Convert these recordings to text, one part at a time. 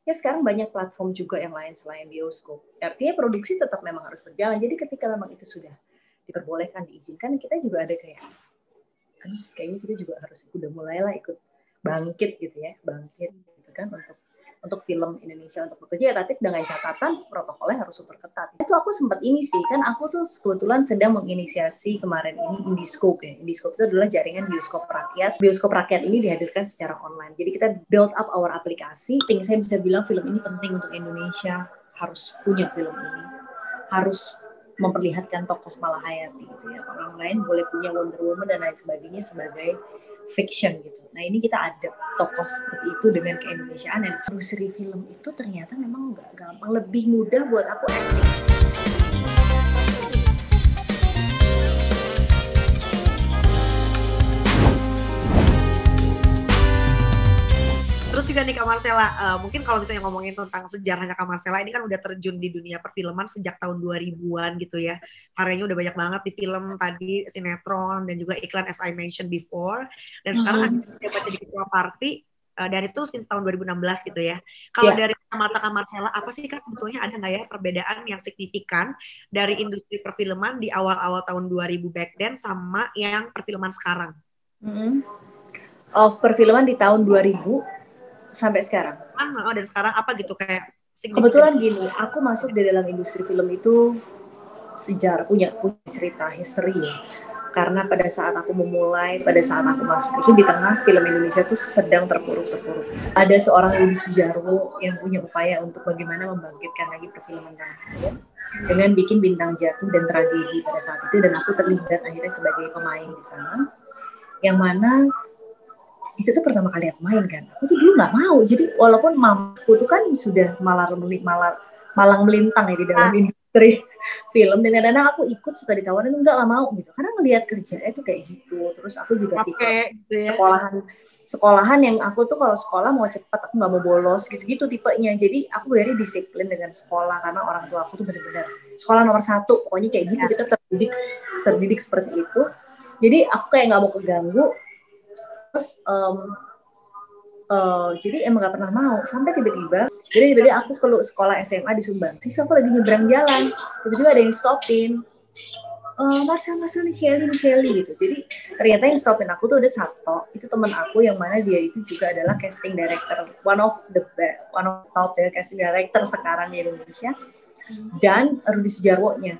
ya sekarang banyak platform juga yang lain selain bioskop. Artinya produksi tetap memang harus berjalan. Jadi ketika memang itu sudah diperbolehkan, diizinkan, kita juga ada kayaknya kita juga harus udah mulailah ikut bangkit gitu kan untuk film Indonesia untuk bekerja, tapi dengan catatan protokolnya harus super ketat. Itu aku sempat ini sih, kan aku tuh kebetulan sedang menginisiasi kemarin ini Indiscope ya. Indiscope itu adalah jaringan bioskop rakyat. Bioskop rakyat ini dihadirkan secara online. Jadi kita build up our aplikasi. Saya bisa bilang film ini penting untuk Indonesia, harus punya film ini, harus memperlihatkan tokoh Malahayati gitu ya. Orang lain boleh punya Wonder Woman dan lain sebagainya sebagai fiction gitu. Nah ini kita ada tokoh seperti itu dengan keindonesiaan, dan industri film itu ternyata memang nggak gampang, lebih mudah buat aku acting. Terus juga nih Kak Marcella, mungkin kalau misalnya ngomongin tentang sejarahnya Kak Marcella, ini kan udah terjun di dunia perfilman sejak tahun 2000-an gitu ya. Karyanya udah banyak banget di film tadi, sinetron, dan juga iklan as I mentioned before. Dan sekarang dia baca di Ketua Parvi, dari itu since tahun 2016 gitu ya. Kalau dari mata Kak Marcella, apa sih Kak sebetulnya ada nggak ya perbedaan yang signifikan dari industri perfilman di awal-awal tahun 2000 back then sama yang perfilman sekarang? Perfilman di tahun 2000 sampai sekarang. Dan sekarang apa gitu kayak kebetulan gini, aku masuk di dalam industri film itu sejarah punya cerita history ya. Karena pada saat aku masuk itu di tengah film Indonesia itu sedang terpuruk-terpuruk. Ada seorang Rudi Sudjarwo yang punya upaya untuk bagaimana membangkitkan lagi perfilman tanah air dengan bikin Bintang Jatuh dan Tragedi pada saat itu, dan aku terlibat akhirnya sebagai pemain di sana. Yang mana itu tuh pertama kali aku main kan. Aku tuh dulu nggak mau. Jadi walaupun mamaku tuh kan sudah malang melintang ya di dalam industri film, dan kadang-kadang aku ikut suka ditawarin, enggak lah mau gitu. Karena ngelihat kerjanya tuh kayak gitu. Terus aku juga tipe sekolahan yang aku tuh kalau sekolah mau cepat, aku nggak mau bolos gitu-gitu tipenya. Jadi aku very disiplin dengan sekolah karena orang tua aku tuh benar-benar sekolah nomor 1. Pokoknya kayak gitu, kita terdidik seperti itu. Jadi aku kayak nggak mau keganggu. Terus jadi emang gak pernah mau, sampai tiba-tiba aku ke sekolah SMA di Sumbang. Terus aku lagi nyebrang jalan, tiba-tiba ada yang stopin, Marcel Michelle gitu. Jadi ternyata yang stopin aku tuh ada Sabto, itu teman aku yang mana dia itu juga adalah casting director, one of top casting director sekarang di Indonesia, dan Rudi Sudjarwo-nya.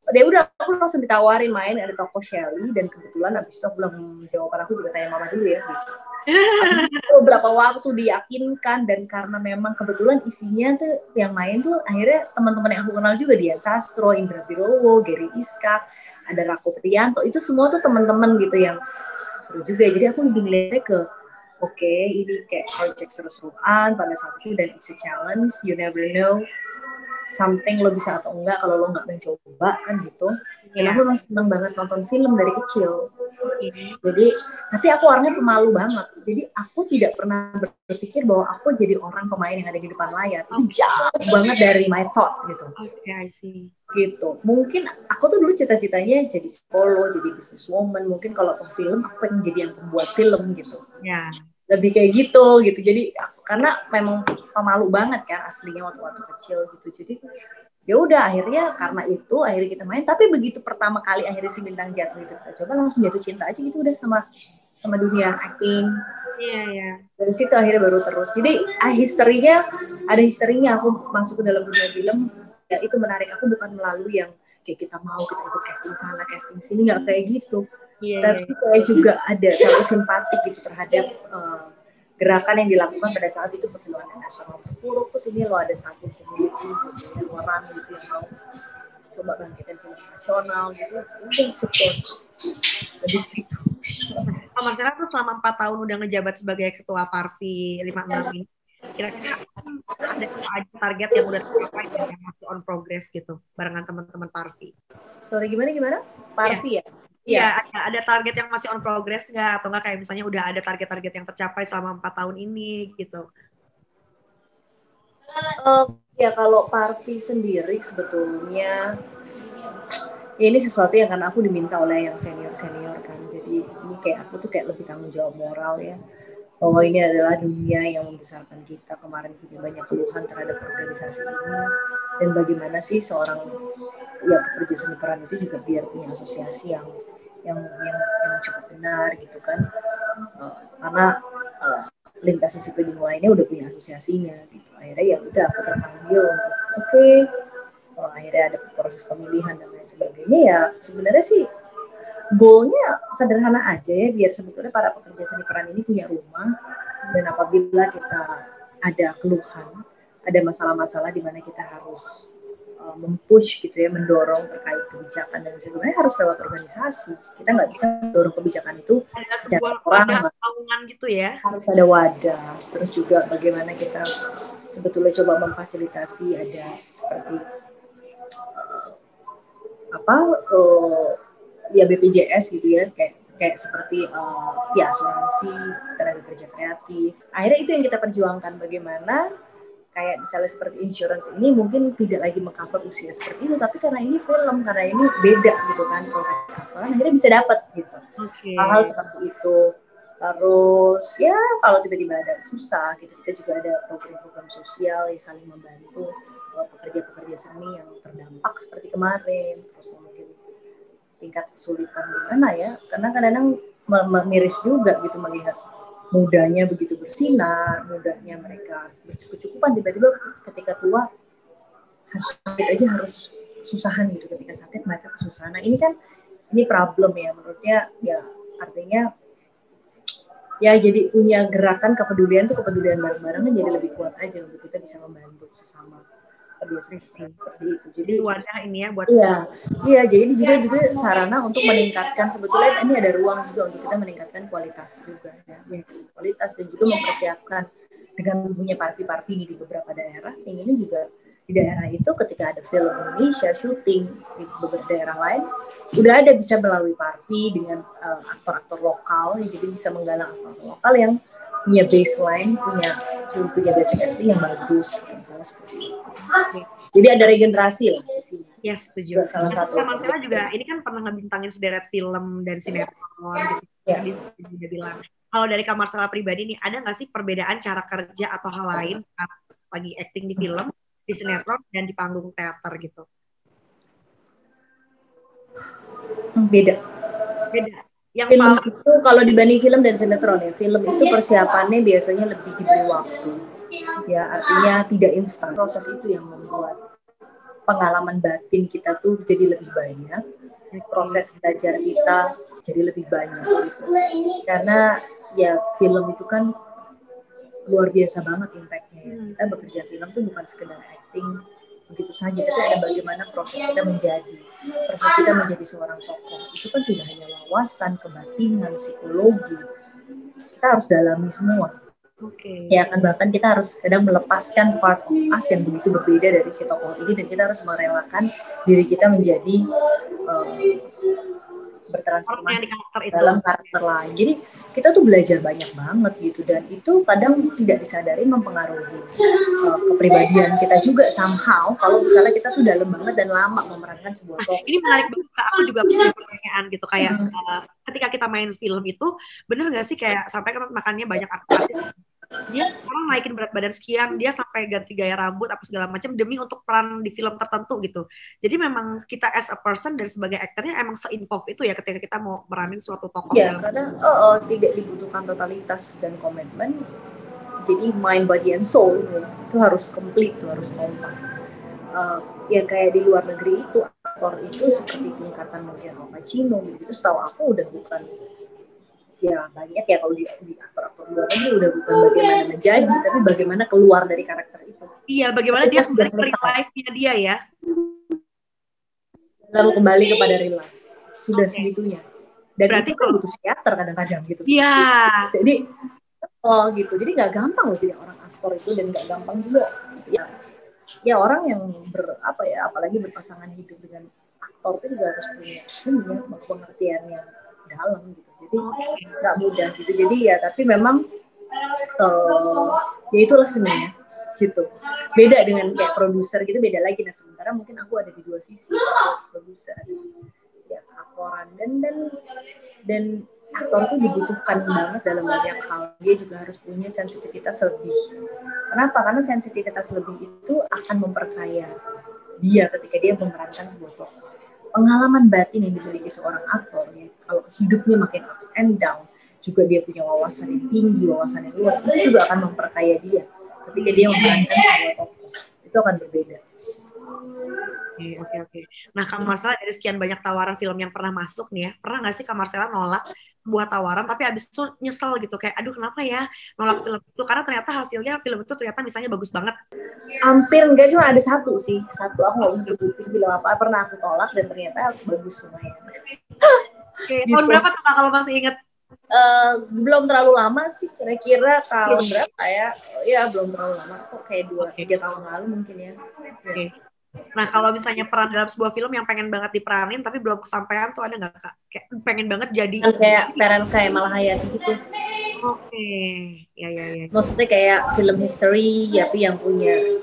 Dia udah, aku langsung ditawarin main, ada tokoh Shelly, dan kebetulan abis itu aku bilang jawaban aku juga tanya mama dulu ya gitu. Beberapa waktu diyakinkan, dan karena memang kebetulan isinya tuh yang main tuh akhirnya teman-teman yang aku kenal juga, Dian Sastro, Indra Birowo, Gary Iskak, ada Rako Priyanto, itu semua tuh teman-teman gitu yang seru juga. Jadi aku lebih ngeliatnya ke oke, ini kayak project seru-seruan pada saat itu, dan it's a challenge, you never know something lo bisa atau enggak kalau lo nggak mencoba kan gitu. Dan aku masih seneng banget nonton film dari kecil. Jadi, tapi aku orangnya pemalu banget. Jadi aku tidak pernah berpikir bahwa aku jadi orang pemain yang ada di depan layar. Itu jauh banget dari my thought gitu. I see. Gitu. Mungkin aku tuh dulu cita-citanya jadi psikolog, jadi businesswoman. Mungkin kalau ke film aku pengen jadi yang pembuat film gitu. Lebih kayak gitu. Jadi karena memang pemalu banget kan aslinya waktu kecil gitu. Jadi ya udah, akhirnya karena itu akhirnya kita main. Tapi begitu pertama kali akhirnya si Bintang Jatuh itu kita coba, langsung jatuh cinta aja gitu udah sama dunia acting. Dari situ akhirnya baru terus. Jadi ada historinya aku masuk ke dalam dunia film. Ya itu menarik, aku bukan melalui yang kayak kita ikut casting sana casting sini, nggak kayak gitu. Tapi kayak juga ada satu simpatik gitu terhadap gerakan yang dilakukan pada saat itu perfilman nasional terpuruk. Terus ini lo ada satu community orang gitu yang mau coba bangkitin film nasional gitu, udah support dari situ. Marcella tuh selama 4 tahun udah ngejabat sebagai ketua Parvi 56 ini, kira-kira ada target yang udah tercapai yang masih on progress gitu barengan teman-teman Parvi? Sorry, gimana? Parvi ya? Iya, ada target yang masih on progress nggak? Atau nggak kayak misalnya udah ada target-target yang tercapai selama 4 tahun ini gitu? Ya kalau Parvi sendiri sebetulnya ya ini sesuatu yang karena aku diminta oleh yang senior kan. Jadi ini kayak aku tuh kayak lebih tanggung jawab moral ya. bahwa ini adalah dunia yang membesarkan kita, kemarin punya banyak keluhan terhadap organisasi ini, dan bagaimana sih seorang ya pekerja seni peran itu juga biar punya asosiasi yang cukup benar gitu kan. Karena lintas disiplin lainnya udah punya asosiasinya gitu. Akhirnya ya udah aku terpanggil untuk akhirnya ada proses pemilihan dan lain sebagainya. Ya sebenarnya sih goalnya sederhana aja ya, biar sebetulnya para pekerja seni peran ini punya rumah, dan apabila kita ada keluhan, ada masalah-masalah di mana kita harus mempush gitu ya, mendorong terkait kebijakan dan sebenarnya harus lewat organisasi. Kita nggak bisa mendorong kebijakan itu ada secara orang gitu ya. Harus ada wadah. Terus juga bagaimana kita sebetulnya coba memfasilitasi ada seperti ya BPJS gitu ya, kayak seperti ya asuransi tenaga kerja kreatif. Akhirnya itu yang kita perjuangkan, bagaimana kayak misalnya seperti insurance ini mungkin tidak lagi mengcover usia seperti itu, tapi karena ini film, karena ini beda gitu kan, profesi aktoran akhirnya bisa dapat gitu. Hal-hal seperti itu. Terus ya kalau tiba-tiba ada susah gitu, kita juga ada program-program sosial yang saling membantu pekerja-pekerja seni yang terdampak seperti kemarin. Terus mungkin tingkat kesulitan gimana ya, karena kadang-kadang miris juga gitu melihat mudanya begitu bersinar, mudanya mereka berkecukupan, tiba-tiba ketika tua harus sakit aja harus kesusahan gitu, ketika sakit mereka kesusahan. Nah ini kan ini problem ya menurutnya, ya artinya ya jadi punya gerakan kepedulian tuh, kepedulian bareng-bareng jadi lebih kuat aja untuk kita bisa membantu sesama kebiasaan seperti itu. Jadi wadah ini ya buat iya jadi juga sarana untuk meningkatkan, sebetulnya ini ada ruang juga untuk kita meningkatkan kualitas juga ya, kualitas, dan juga mempersiapkan dengan punya parvi-parvi di beberapa daerah. Yang ini juga di daerah itu ketika ada film Indonesia syuting di beberapa daerah lain udah ada bisa melalui parvi dengan aktor-aktor lokal, jadi bisa menggalang aktor lokal yang punya baseline, punya basic acting yang bagus gitu, misalnya seperti itu. Jadi ada regenerasi lah di sini. Ya setuju. Salah satu. Marcella juga ini kan pernah ngebintangin sederet film dan sinetron gitu. Ya. Dia bilang. Kalau dari Kak Marcella pribadi nih, ada nggak sih perbedaan cara kerja atau hal lain saat lagi acting di film, di sinetron dan di panggung teater gitu? Beda. Yang film itu kalau dibanding film dan sinetron ya, film itu persiapannya biasanya lebih diberi waktu. Ya artinya tidak instan. Proses itu yang membuat pengalaman batin kita tuh jadi lebih banyak, proses belajar kita jadi lebih banyak gitu. Karena ya film itu kan luar biasa banget impact-nya ya. Kita bekerja film tuh bukan sekedar acting begitu saja, tapi ada bagaimana proses kita menjadi seorang tokoh. Itu kan tidak hanya wawasan, kebatinan, psikologi, kita harus dalami semua. Ya kan, bahkan kita harus kadang melepaskan part of us yang begitu berbeda dari si tokoh ini, dan kita harus merelakan diri kita menjadi bertransformasi dalam karakter lain. Jadi kita tuh belajar banyak banget gitu, dan itu kadang tidak disadari mempengaruhi kepribadian kita juga somehow. Kalau misalnya kita tuh dalam banget dan lama memerankan sebuah tokoh. Ini menarik banget, aku juga punya pertanyaan gitu, kayak ketika kita main film itu bener nggak sih kayak sampai kan makanya banyak artis dia orang naikin berat badan sekian, dia sampai ganti gaya rambut apa segala macam demi untuk peran di film tertentu gitu. Jadi memang kita as a person dan sebagai aktornya emang se-involve itu ya ketika kita mau meranin suatu tokoh. Ya, karena tidak dibutuhkan totalitas dan komitmen. Jadi mind, body, and soul ya, itu harus komplit, itu harus kompak. Ya kayak di luar negeri itu aktor itu seperti tingkatan mungkin Al Pacino gitu, setahu aku udah bukan, ya banyak ya kalau di aktor-aktor luar negeri udah bukan bagaimana menjadi, tapi bagaimana keluar dari karakter itu. Iya, bagaimana dia sudah selesai life-nya dia ya. Lalu kembali kepada real life. Sudah segitunya. Dan berarti itu kan butuh psikiater kadang-kadang gitu. Iya. Jadi gitu. Jadi nggak gampang loh jadi orang aktor itu, dan nggak gampang juga. Ya orang yang apalagi berpasangan hidup dengan aktor itu juga harus punya pengertian yang dalam gitu. Jadi nggak mudah gitu. Jadi ya tapi memang ya itulah seninya gitu. Beda dengan kayak produser gitu, beda lagi. Nah sementara mungkin aku ada di dua sisi, produser ya keaktoran dan aktor tuh dibutuhkan banget dalam banyak hal. Dia juga harus punya sensitivitas lebih. Kenapa? Karena sensitivitas lebih itu akan memperkaya dia ketika dia memerankan sebuah tokoh. Pengalaman batin yang dimiliki seorang aktor, ya, kalau hidupnya makin ups and down, juga dia punya wawasan yang tinggi, wawasan yang luas, itu juga akan memperkaya dia ketika dia memerankan sebuah tokoh. Itu akan berbeda. Oke. Nah, Kak Marcella dari sekian banyak tawaran film yang pernah masuk nih ya, pernah nggak sih Kak Marcella nolak sebuah tawaran tapi abis itu nyesel gitu kayak aduh kenapa ya nolak film itu karena ternyata hasilnya film itu ternyata misalnya bagus banget. Hampir enggak, cuma ada satu aku nggak bisa sebutin film apa pernah aku tolak dan ternyata bagus lumayan. Oke, tahun berapa tuh Kak kalau masih inget? Belum terlalu lama sih, kira-kira tahun berapa ya? Ya belum terlalu lama kok, kayak 2-3 tahun lalu mungkin ya. Oke. Nah, kalau misalnya peran dalam sebuah film yang pengen banget diperanin tapi belum kesampaian tuh ada nggak Kak? Kayak pengen banget jadi kayak peran kayak Malahayati gitu. Oke. Ya. Maksudnya kayak film history tapi yang punya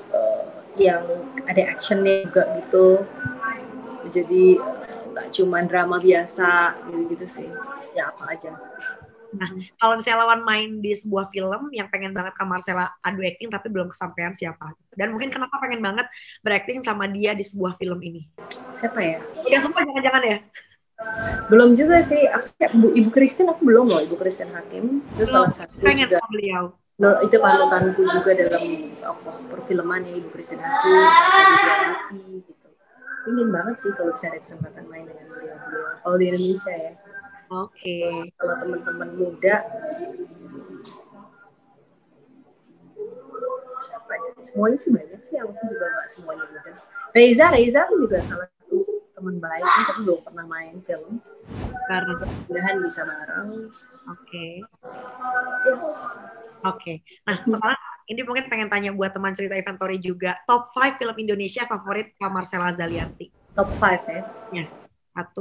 yang ada actionnya juga gitu. Jadi nggak cuma drama biasa gitu sih. Ya apa aja. Nah, kalau misalnya lawan main di sebuah film yang pengen banget Kak Marcella adu acting tapi belum kesampaian siapa? Dan mungkin kenapa pengen banget berakting sama dia di sebuah film ini? Siapa ya? Udah semua jangan-jangan ya? Belum juga sih. Ibu Christine aku belum loh, Ibu Christine Hakim. Itu salah satu pengen juga. Beliau. Itu panutanku juga dalam perfilman ya, Ibu Christine Hakim, Pak gitu. Ingin banget sih kalau bisa ada kesempatan main dengan beliau-beliau. Kalau di Indonesia ya. Oke. Terus kalau teman-teman muda, siapa ya? Semuanya sih banyak sih, aku juga nggak semuanya muda. Reza tuh juga salah satu teman baik, tapi belum pernah main film. Karena mudah-mudahan bisa bareng. Oke. Oke. Nah, sekarang ini mungkin pengen tanya buat teman cerita Inventory juga. Top 5 film Indonesia favorit Kak Marcella Zalianty. Top 5 ya? Yes. 1.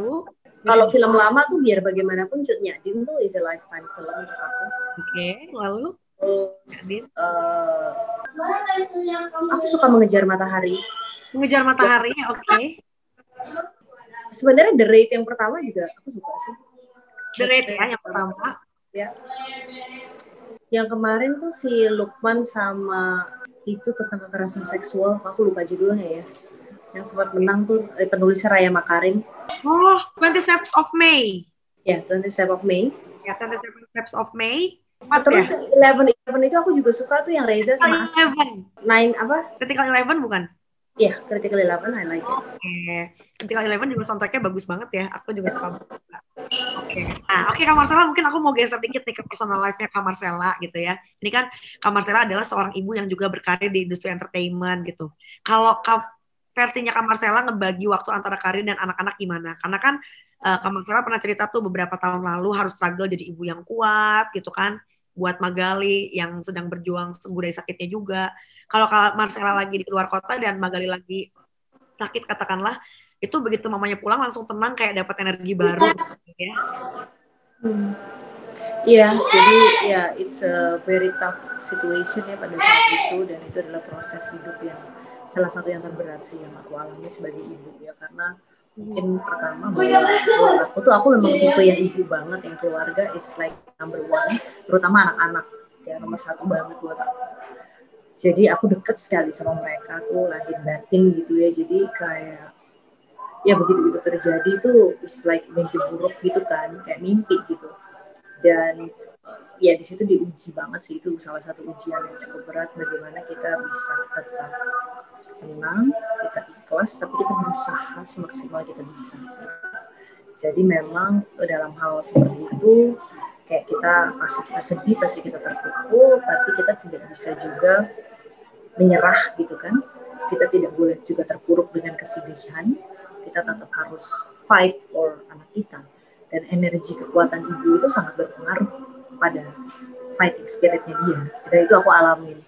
Kalau film lama tuh biar bagaimanapun Cut Nyak-Dien tuh is a lifetime film untuk aku. Oke, lalu? Terus, aku suka Mengejar Matahari. Mengejar Matahari, oke. Sebenarnya The Raid yang pertama juga aku suka sih. The Raid ya, yang pertama. Ya. Yang kemarin tuh si Lukman sama itu tentang kekerasan seksual, aku lupa judulnya ya. Yang sempat menang tuh penulisnya Raya Makarim. Oh, 20 Steps of May. Ya, 20 Steps of May. Ya, 20 Steps of May. Terus ya? 11 itu aku juga suka tuh yang Reza sama Asma. 9 apa? Critical 11 bukan? Iya, Critical 11 I like it. Oke. Critical 11 juga soundtracknya bagus banget ya. Aku juga suka banget. Oke. Nah, oke Kak Marcella, mungkin aku mau geser dikit nih ke personal life-nya Kak Marcella gitu ya. Ini kan Kak Marcella adalah seorang ibu yang juga berkarir di industri entertainment gitu. Kalau versinya Kak Marcella ngebagi waktu antara karir dan anak-anak gimana? Karena kan Kak Marcella pernah cerita tuh beberapa tahun lalu harus struggle jadi ibu yang kuat gitu kan. Buat Magali yang sedang berjuang sembuh dari sakitnya juga. Kalau Kak Marcella lagi di luar kota dan Magali lagi sakit katakanlah, itu begitu mamanya pulang langsung tenang kayak dapat energi baru gitu ya. Iya, jadi ya it's a very tough situation ya pada saat itu, dan itu adalah proses hidup yang salah satu yang terberat sih yang aku alami sebagai ibu ya, karena mungkin pertama buat aku memang tipe yang ibu banget, yang keluarga is like number one, terutama anak-anak ya nomor satu banget buat aku. Jadi aku deket sekali sama mereka tuh lahir batin gitu ya, jadi kayak ya begitu terjadi tuh it's like mimpi buruk gitu kan, kayak mimpi gitu. Dan ya di situ diuji banget sih, itu salah satu ujian yang cukup berat, bagaimana kita bisa tetap tenang, kita ikhlas, tapi kita berusaha semaksimal kita bisa. Jadi memang dalam hal seperti itu kayak pasti kita sedih, pasti kita terpukul, tapi kita tidak bisa juga menyerah gitu kan. Kita tidak boleh juga terpuruk dengan kesedihan, kita tetap harus fight for anak kita. Dan energi kekuatan ibu itu sangat berpengaruh pada fighting spiritnya dia. Dan itu aku alamin.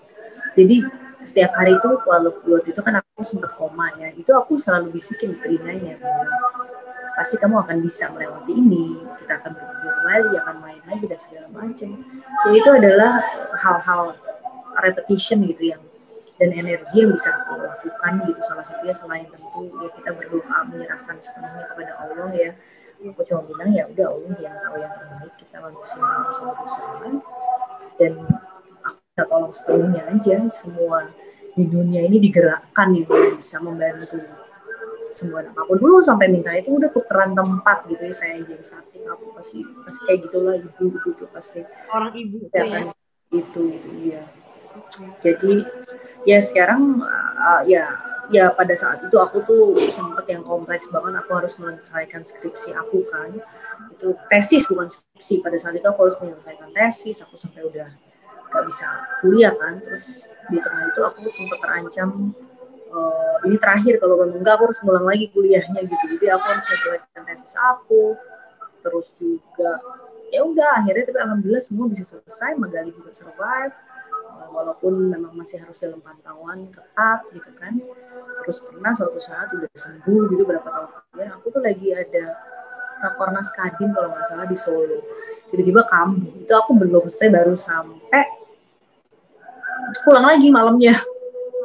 Jadi setiap hari itu waktu itu kan aku sempat koma ya, itu aku selalu bisikin di telinganya, pasti kamu akan bisa melewati ini, kita akan berkumpul kembali, akan main lagi dan segala macam. Jadi itu adalah hal-hal repetition gitu yang dan energi yang bisa aku lakukan gitu, salah satunya selain tentu ya kita berdoa menyerahkan sepenuhnya kepada Allah ya, Aku cuma bilang ya udah Allah yang tahu yang terbaik, kita manusia yang bisa berusaha, dan aku bisa tolong sepenuhnya aja. Semua di dunia ini digerakkan gitu, bisa membantu semua apapun. Dulu sampai minta itu udah tukeran tempat gitu ya, saya jadi sakit aku pasti kayak gitulah, ibu gitu pasti Orang ibu ya tuh kan ya. itu ya. Jadi ya sekarang ya pada saat itu aku tuh sempat yang kompleks banget, aku harus menyelesaikan skripsi aku kan, itu tesis bukan skripsi. Pada saat itu aku harus menyelesaikan tesis, aku sampai udah gak bisa kuliah kan. Terus di tengah itu aku sempat terancam ini terakhir, kalau enggak aku harus ngulang lagi kuliahnya gitu. Jadi aku harus menyelesaikan tesis aku, terus juga ya udah akhirnya, tapi alhamdulillah semua bisa selesai. Magali juga survive, walaupun memang masih harus dalam pantauan ketat gitu kan. Terus pernah suatu saat udah sembuh gitu berapa tahun kemudian, aku tuh lagi ada Rakornas Kadin kalau nggak salah di Solo, tiba-tiba kambuh. Itu aku belum selesai, baru sampai pulang lagi malamnya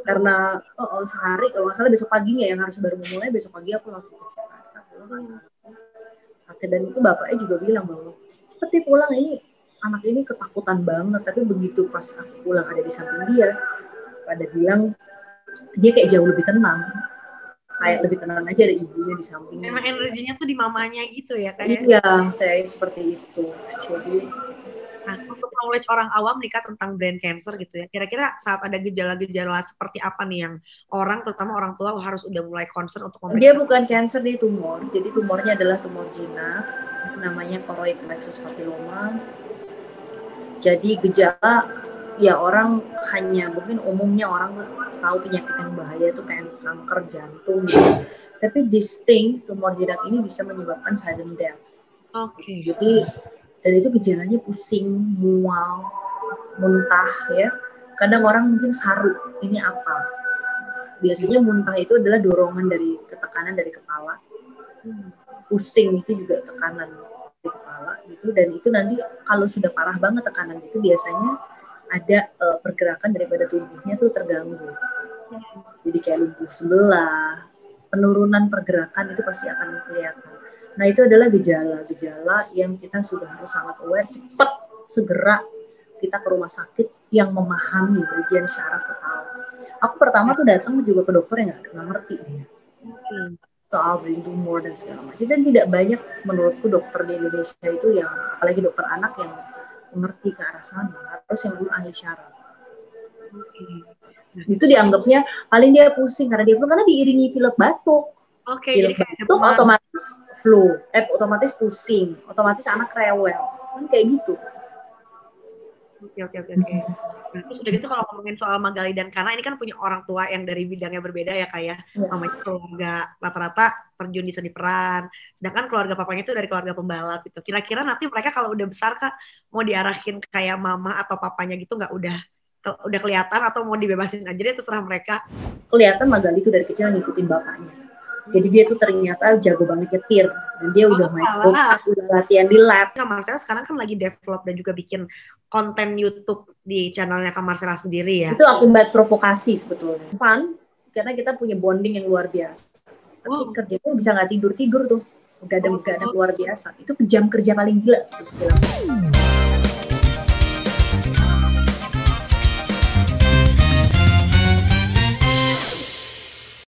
karena sehari kalau nggak salah, besok paginya yang harus baru memulai, besok pagi aku langsung ke Jakarta pulang. Dan itu bapaknya juga bilang bahwa cepet pulang, ini anak ini ketakutan banget. Tapi begitu pas aku pulang ada di samping dia, pada bilang dia kayak jauh lebih tenang, kayak lebih tenang aja ada ibunya di sampingnya. Memang energinya tuh di mamanya gitu ya kayak. Iya, kayak seperti itu. Jadi nah, untuk knowledge orang awam nih Kak tentang brain cancer gitu ya, kira-kira saat ada gejala-gejala seperti apa nih yang orang, terutama orang tua, harus udah mulai concern untuk dia bukan cancer, dia tumor. Jadi tumornya adalah tumor jinak, namanya choroid plexus papilloma. Jadi gejala ya orang hanya mungkin umumnya orang tahu penyakit yang bahaya itu kayak kanker jantung gitu. Tapi distinct tumor jinak ini bisa menyebabkan sudden death. Oke. Jadi dan itu gejalanya pusing, mual, muntah ya. Kadang orang mungkin saru, ini apa? Biasanya muntah itu adalah dorongan dari ketekanan dari kepala. Pusing itu juga tekanan di kepala gitu, dan itu nanti kalau sudah parah banget tekanan itu biasanya ada pergerakan daripada tubuhnya tuh terganggu. Jadi kayak lumpuh sebelah, penurunan pergerakan itu pasti akan kelihatan. Nah itu adalah gejala-gejala yang kita sudah harus sangat aware, cepat segera kita ke rumah sakit yang memahami bagian syaraf kepala. Aku pertama tuh datang juga ke dokter yang nggak ngerti dia soal brain tumor dan segala macam. Dan tidak banyak menurutku dokter di Indonesia itu yang, apalagi dokter anak, yang mengerti ke arah sana. Harus yang dulu ahli syaraf. Itu dianggapnya paling dia pusing karena diiringi pilek batuk. Pilek batuk otomatis flu, otomatis pusing, otomatis anak rewel, kan kayak gitu. Oke. Terus udah gitu kalau ngomongin soal Magali dan Kana, ini kan punya orang tua yang dari bidangnya berbeda ya Kak ya. Mamanya keluarga rata-rata terjun di seni peran, sedangkan keluarga papanya itu dari keluarga pembalap gitu. Kira-kira nanti mereka kalau udah besar Kak, mau diarahin kayak mama atau papanya gitu nggak, udah kelihatan, atau mau dibebasin aja deh, terserah mereka? Kelihatan Magali tuh dari kecil ngikutin bapaknya. Jadi dia tuh ternyata jago banget nyetir, dan dia udah udah latihan di lab. Kak Marcella sekarang kan lagi develop dan juga bikin konten YouTube di channelnya Kak Marcella sendiri ya. Itu akibat provokasi sebetulnya. Fun, karena kita punya bonding yang luar biasa. Tapi kerjanya bisa nggak tidur tuh, begadang luar biasa. Itu jam kerja paling gila terus bilang.